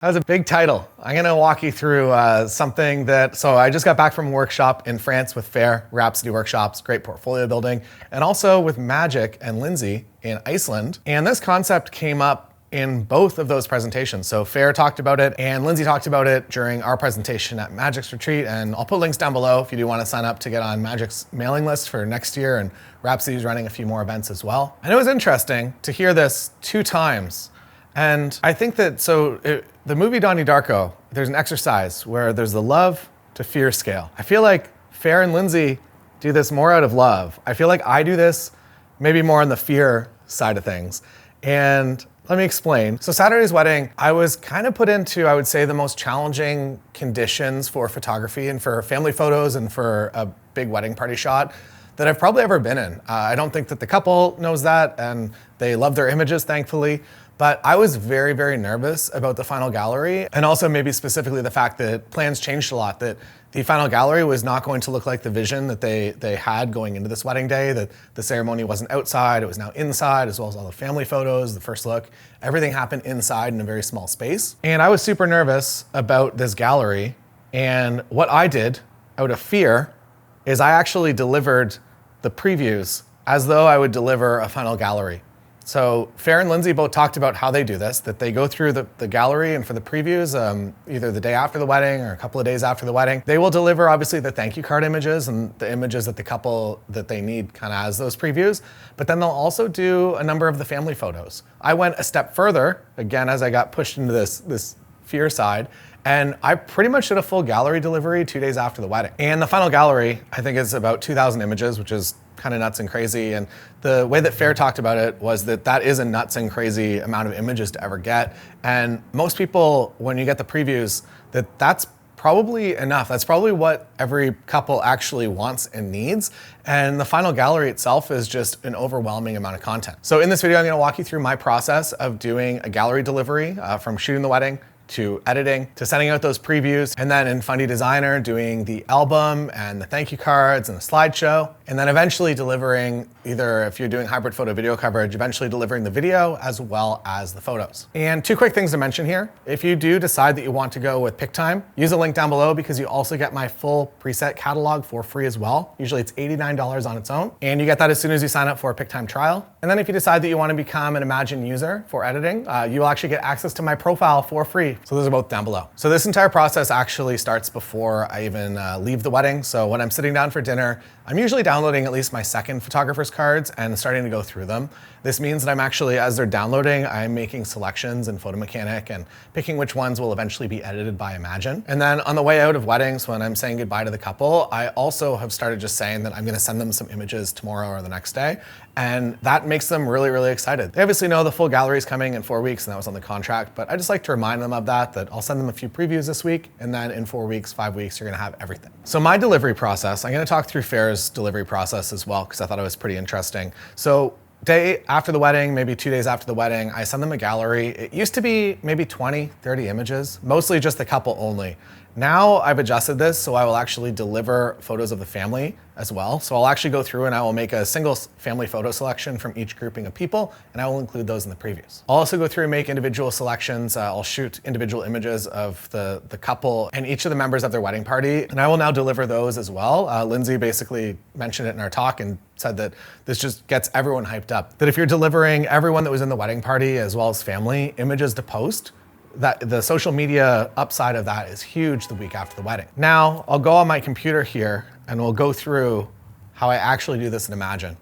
That was a big title. I'm gonna walk you through something so I just got back from a workshop in France with Fair, Rhapsody Workshops, great portfolio building, and also with Magic and Lindsay in Iceland. And this concept came up in both of those presentations. So Fair talked about it and Lindsay talked about it during our presentation at Magic's retreat. And I'll put links down below if you do wanna sign up to get on Magic's mailing list for next year, and Rhapsody's running a few more events as well. And it was interesting to hear this 2 times. And I think that, the movie Donnie Darko, there's an exercise where there's the love to fear scale. I feel like Fair and Lindsay do this more out of love. I feel like I do this maybe more on the fear side of things. And let me explain. So Saturday's wedding, I was kind of put into, I would say, the most challenging conditions for photography and for family photos and for a big wedding party shot that I've probably ever been in. I don't think that the couple knows that, and they love their images, thankfully. But I was very, very nervous about the final gallery, and also maybe specifically the fact that plans changed a lot, that the final gallery was not going to look like the vision that they had going into this wedding day, that the ceremony wasn't outside, it was now inside, as well as all the family photos, the first look. Everything happened inside in a very small space. And I was super nervous about this gallery, and what I did out of fear is I actually delivered the previews as though I would deliver a final gallery. So Fair and Lindsay both talked about how they do this, that they go through the gallery, and for the previews, either the day after the wedding or a couple of days after the wedding, they will deliver obviously the thank you card images and the images that the couple that they need kind of as those previews, but then they'll also do a number of the family photos. I went a step further, again, as I got pushed into this fear side, and I pretty much did a full gallery delivery 2 days after the wedding. And the final gallery, I think, is about 2,000 images, which is kind of nuts and crazy. And the way that Fair talked about it was that is a nuts and crazy amount of images to ever get. And most people, when you get the previews, that's probably enough. That's probably what every couple actually wants and needs. And the final gallery itself is just an overwhelming amount of content. So in this video, I'm gonna walk you through my process of doing a gallery delivery from shooting the wedding to editing, to sending out those previews, and then in Fundy Designer, doing the album and the thank you cards and the slideshow, and then eventually delivering, either if you're doing hybrid photo video coverage, eventually delivering the video as well as the photos. And 2 quick things to mention here. If you do decide that you want to go with PicTime, use the link down below because you also get my full preset catalog for free as well. Usually it's $89 on its own, and you get that as soon as you sign up for a PicTime trial. And then if you decide that you want to become an Imagen user for editing, you will actually get access to my profile for free. So those are both down below. So this entire process actually starts before I even leave the wedding. So when I'm sitting down for dinner, I'm usually downloading at least my second photographer's cards and starting to go through them. This means that I'm actually, as they're downloading, I'm making selections in Photo Mechanic and picking which ones will eventually be edited by Imagen. And then on the way out of weddings, when I'm saying goodbye to the couple, I also have started just saying that I'm gonna send them some images tomorrow or the next day. And that makes them really, really excited. They obviously know the full gallery is coming in 4 weeks, and that was on the contract, but I just like to remind them of that I'll send them a few previews this week, and then in 4 weeks, 5 weeks, you're gonna have everything. So my delivery process, I'm gonna talk through Fair's delivery process as well, because I thought it was pretty interesting. So day after the wedding, maybe 2 days after the wedding, I send them a gallery. It used to be maybe 20, 30 images, mostly just the couple only. Now I've adjusted this, so I will actually deliver photos of the family as well. So I'll actually go through and I will make a single family photo selection from each grouping of people, and I will include those in the previews. I'll also go through and make individual selections. I'll shoot individual images of the couple and each of the members of their wedding party, and I will now deliver those as well. Lindsay basically mentioned it in our talk and said that this just gets everyone hyped up. That if you're delivering everyone that was in the wedding party as well as family images to post, that the social media upside of that is huge the week after the wedding. Now, I'll go on my computer here and we'll go through how I actually do this in Imagen.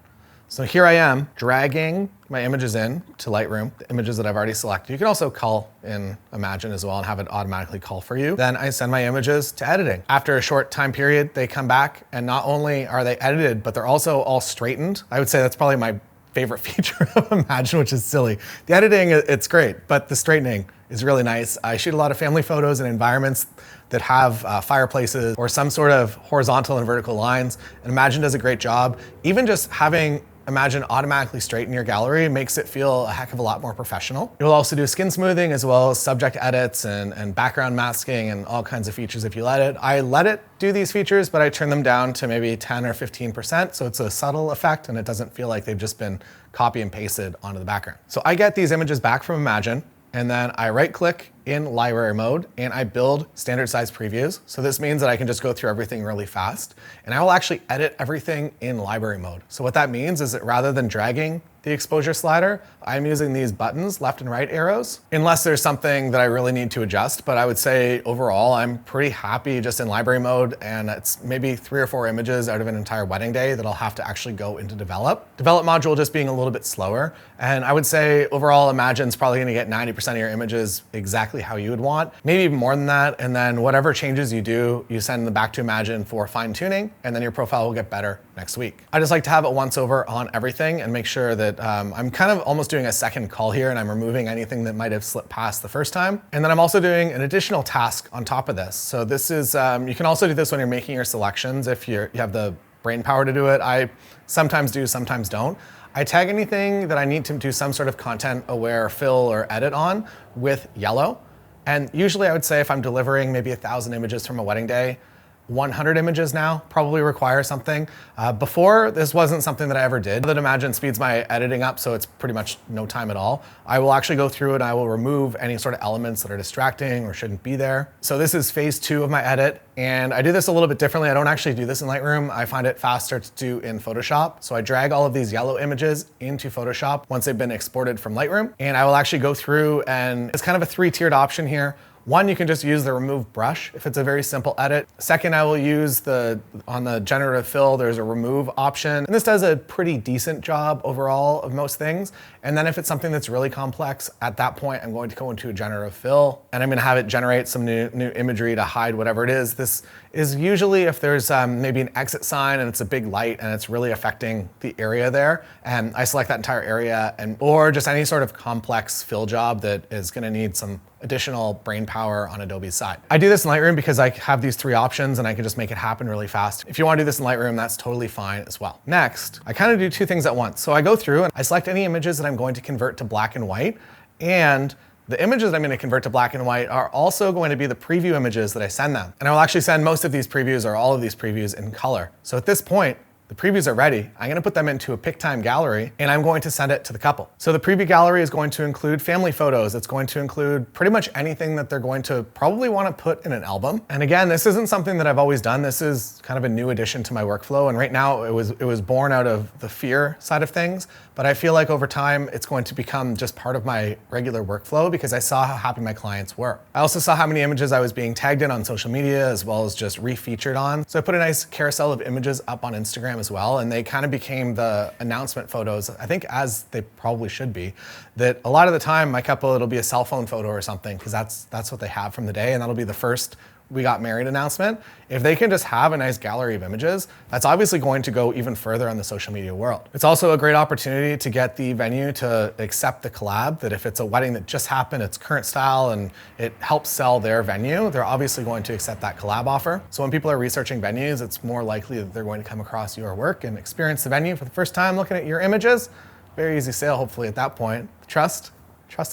So here I am dragging my images in to Lightroom, the images that I've already selected. You can also cull in Imagen as well and have it automatically cull for you. Then I send my images to editing. After a short time period, they come back, and not only are they edited, but they're also all straightened. I would say that's probably my favorite feature of Imagen, which is silly. The editing, it's great, but the straightening is really nice. I shoot a lot of family photos in environments that have fireplaces or some sort of horizontal and vertical lines, and Imagen does a great job. Even just having Imagen automatically straighten your gallery makes it feel a heck of a lot more professional. It will also do skin smoothing as well as subject edits and background masking and all kinds of features if you let it. I let it do these features, but I turn them down to maybe 10 or 15%, so it's a subtle effect and it doesn't feel like they've just been copy and pasted onto the background. So I get these images back from Imagen, and then I right click in library mode and I build standard size previews. So this means that I can just go through everything really fast, and I will actually edit everything in library mode. So what that means is that rather than dragging the exposure slider, I'm using these buttons, left and right arrows, unless there's something that I really need to adjust. But I would say overall, I'm pretty happy just in library mode, and it's maybe 3 or 4 images out of an entire wedding day that I'll have to actually go into develop. Develop module just being a little bit slower. And I would say overall, Imagen's probably gonna get 90% of your images exactly how you would want, maybe even more than that. And then whatever changes you do, you send them back to Imagen for fine tuning, and then your profile will get better next week. I just like to have it once over on everything and make sure that I'm kind of almost doing a second call here, and I'm removing anything that might have slipped past the first time. And then I'm also doing an additional task on top of this. So this is, you can also do this when you're making your selections if you have the brain power to do it. I sometimes do, sometimes don't. I tag anything that I need to do some sort of content aware fill or edit on with yellow. And usually I would say if I'm delivering maybe 1,000 images from a wedding day, 100 images now probably require something. Before, this wasn't something that I ever did. That Imagen speeds my editing up, so it's pretty much no time at all. I will actually go through and I will remove any sort of elements that are distracting or shouldn't be there. So this is phase 2 of my edit, and I do this a little bit differently. I don't actually do this in Lightroom. I find it faster to do in Photoshop. So I drag all of these yellow images into Photoshop once they've been exported from Lightroom, and I will actually go through, and it's kind of a 3-tiered option here. One, you can just use the remove brush if it's a very simple edit. Second, I will use on the generative fill, there's a remove option. And this does a pretty decent job overall of most things. And then if it's something that's really complex, at that point, I'm going to go into a generative fill, and I'm gonna have it generate some new imagery to hide whatever it is. This is usually if there's maybe an exit sign and it's a big light and it's really affecting the area there. And I select that entire area, or just any sort of complex fill job that is gonna need some additional brain power on Adobe's side. I do this in Lightroom because I have these 3 options and I can just make it happen really fast. If you want to do this in Lightroom, that's totally fine as well. Next, I kind of do 2 things at once. So I go through and I select any images that I'm going to convert to black and white, and the images that I'm going to convert to black and white are also going to be the preview images that I send them. And I will actually send most of these previews or all of these previews in color. So at this point, the previews are ready. I'm gonna put them into a pick time gallery, and I'm going to send it to the couple. So the preview gallery is going to include family photos. It's going to include pretty much anything that they're going to probably wanna put in an album. And again, this isn't something that I've always done. This is kind of a new addition to my workflow. And right now it was born out of the fear side of things. But I feel like over time, it's going to become just part of my regular workflow because I saw how happy my clients were. I also saw how many images I was being tagged in on social media as well as just refeatured on. So I put a nice carousel of images up on Instagram as well, and they kind of became the announcement photos, I think as they probably should be, that a lot of the time my couple, it'll be a cell phone photo or something because that's what they have from the day, and that'll be the first we got married announcement. If they can just have a nice gallery of images, that's obviously going to go even further in the social media world. It's also a great opportunity to get the venue to accept the collab, that if it's a wedding that just happened, it's current style, and it helps sell their venue, they're obviously going to accept that collab offer. So when people are researching venues, it's more likely that they're going to come across your work and experience the venue for the first time looking at your images. Very easy sale, hopefully, at that point. Trust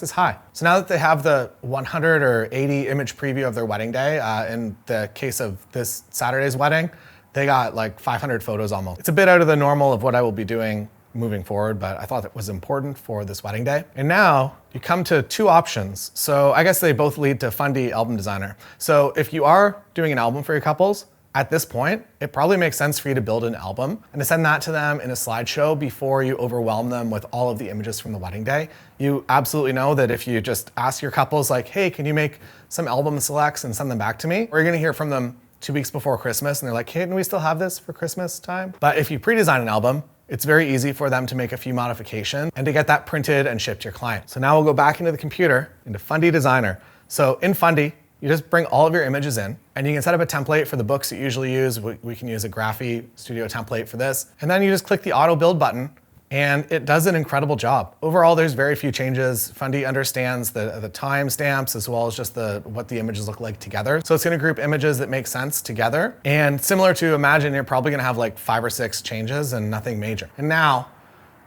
is high. So now that they have the 100 or 80 image preview of their wedding day, in the case of this Saturday's wedding, they got like 500 photos almost. It's a bit out of the normal of what I will be doing moving forward, but I thought that was important for this wedding day. And now you come to 2 options. So I guess they both lead to Fundy Album Designer. So if you are doing an album for your couples, at this point, it probably makes sense for you to build an album and to send that to them in a slideshow before you overwhelm them with all of the images from the wedding day. You absolutely know that if you just ask your couples like, hey, can you make some album selects and send them back to me? Or you're gonna hear from them 2 weeks before Christmas and they're like, hey, can we still have this for Christmas time? But if you pre-design an album, it's very easy for them to make a few modifications and to get that printed and shipped to your client. So now we'll go back into the computer, into Fundy Designer. So in Fundy, you just bring all of your images in, and you can set up a template for the books you usually use. We can use a Graphy Studio template for this. And then you just click the auto build button, and it does an incredible job. Overall, there's very few changes. Fundy understands the timestamps as well as just what the images look like together. So it's gonna group images that make sense together. And similar to Imagen, you're probably gonna have like 5 or 6 changes and nothing major. And now,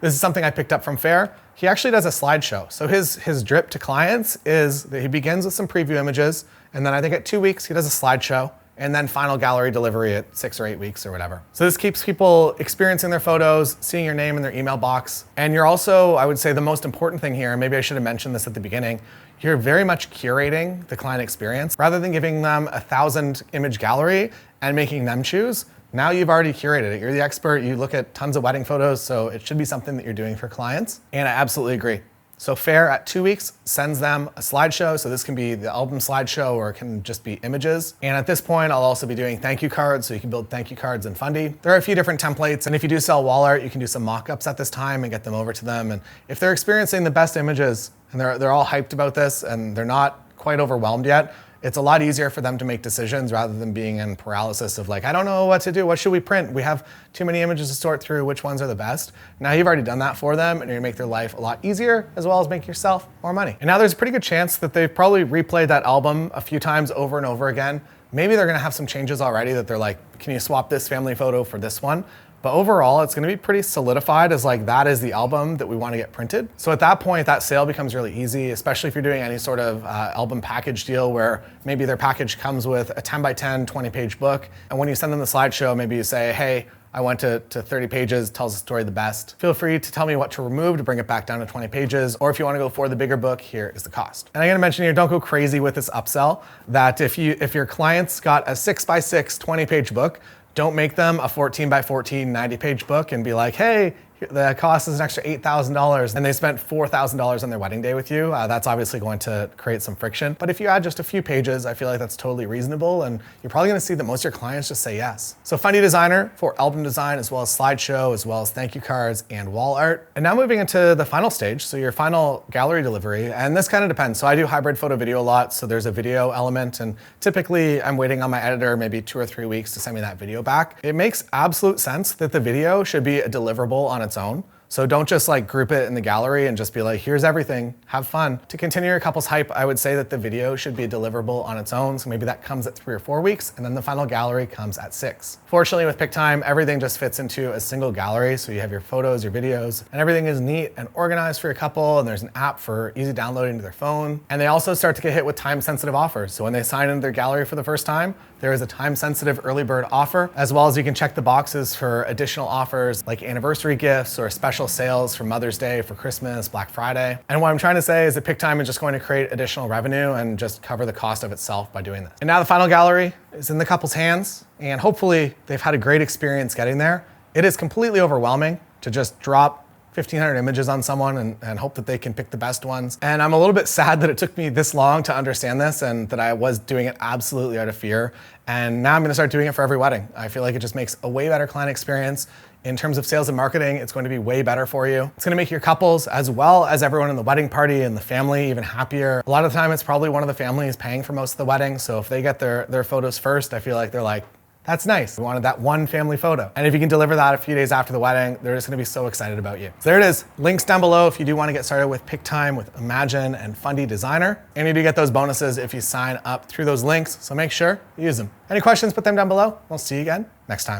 this is something I picked up from Fair. He actually does a slideshow. So his drip to clients is that he begins with some preview images, and then I think at 2 weeks, he does a slideshow, and then final gallery delivery at 6 or 8 weeks or whatever. So this keeps people experiencing their photos, seeing your name in their email box. And you're also, I would say the most important thing here, and maybe I should have mentioned this at the beginning, you're very much curating the client experience. Rather than giving them 1,000 image gallery and making them choose, now you've already curated it. You're the expert, you look at tons of wedding photos, so it should be something that you're doing for clients. And I absolutely agree. So Fair at 2 weeks sends them a slideshow. So this can be the album slideshow or it can just be images. And at this point, I'll also be doing thank you cards. So you can build thank you cards in Fundy. There are a few different templates. And if you do sell wall art, you can do some mock-ups at this time and get them over to them. And if they're experiencing the best images and they're all hyped about this and they're not quite overwhelmed yet, it's a lot easier for them to make decisions rather than being in paralysis of like, I don't know what to do. What should we print? We have too many images to sort through. Which ones are the best? Now you've already done that for them and you're gonna make their life a lot easier as well as make yourself more money. And now there's a pretty good chance that they've probably replayed that album a few times over and over again. Maybe they're gonna have some changes already that they're like, can you swap this family photo for this one? But overall, it's gonna be pretty solidified as like, that is the album that we wanna get printed. So at that point, that sale becomes really easy, especially if you're doing any sort of album package deal where maybe their package comes with a 10 by 10, 20-page book. And when you send them the slideshow, maybe you say, hey, I went to 30 pages, tells the story the best. Feel free to tell me what to remove to bring it back down to 20 pages. Or if you wanna go for the bigger book, here is the cost. And I'm gonna mention here, don't go crazy with this upsell, that if your client's got a 6 by 6, 20-page book, don't make them a 14 by 14, 90-page book and be like, hey, the cost is an extra $8,000 and they spent $4,000 on their wedding day with you. That's obviously going to create some friction. But if you add just a few pages, I feel like that's totally reasonable and you're probably gonna see that most of your clients just say yes. So Fundy Designer for album design, as well as slideshow, as well as thank you cards and wall art. And now moving into the final stage, so your final gallery delivery, and this kind of depends. So I do hybrid photo video a lot, so there's a video element and typically I'm waiting on my editor maybe 2 or 3 weeks to send me that video back. It makes absolute sense that the video should be a deliverable on its own. So don't just like group it in the gallery and just be like, here's everything, have fun. To continue your couple's hype, I would say that the video should be deliverable on its own. So maybe that comes at 3 or 4 weeks and then the final gallery comes at 6. Fortunately with PicTime, everything just fits into a single gallery. So you have your photos, your videos, and everything is neat and organized for your couple. And there's an app for easy downloading to their phone. And they also start to get hit with time-sensitive offers. So when they sign into their gallery for the first time, there is a time-sensitive early bird offer, as well as you can check the boxes for additional offers like anniversary gifts or special sales for Mother's Day, for Christmas, Black Friday. And what I'm trying to say is that PicTime is just going to create additional revenue and just cover the cost of itself by doing this. And now the final gallery is in the couple's hands, and hopefully they've had a great experience getting there. It is completely overwhelming to just drop 1,500 images on someone and hope that they can pick the best ones. And I'm a little bit sad that it took me this long to understand this and that I was doing it absolutely out of fear. And now I'm gonna start doing it for every wedding. I feel like it just makes a way better client experience. In terms of sales and marketing, it's going to be way better for you. It's gonna make your couples, as well as everyone in the wedding party and the family, even happier. A lot of the time, it's probably one of the families paying for most of the wedding. So if they get their photos first, I feel like they're like, that's nice. We wanted that one family photo. And if you can deliver that a few days after the wedding, they're just gonna be so excited about you. So there it is. Links down below if you do wanna get started with PicTime, with Imagen and Fundy Designer. And you do get those bonuses if you sign up through those links. So make sure you use them. Any questions, put them down below. We'll see you again next time.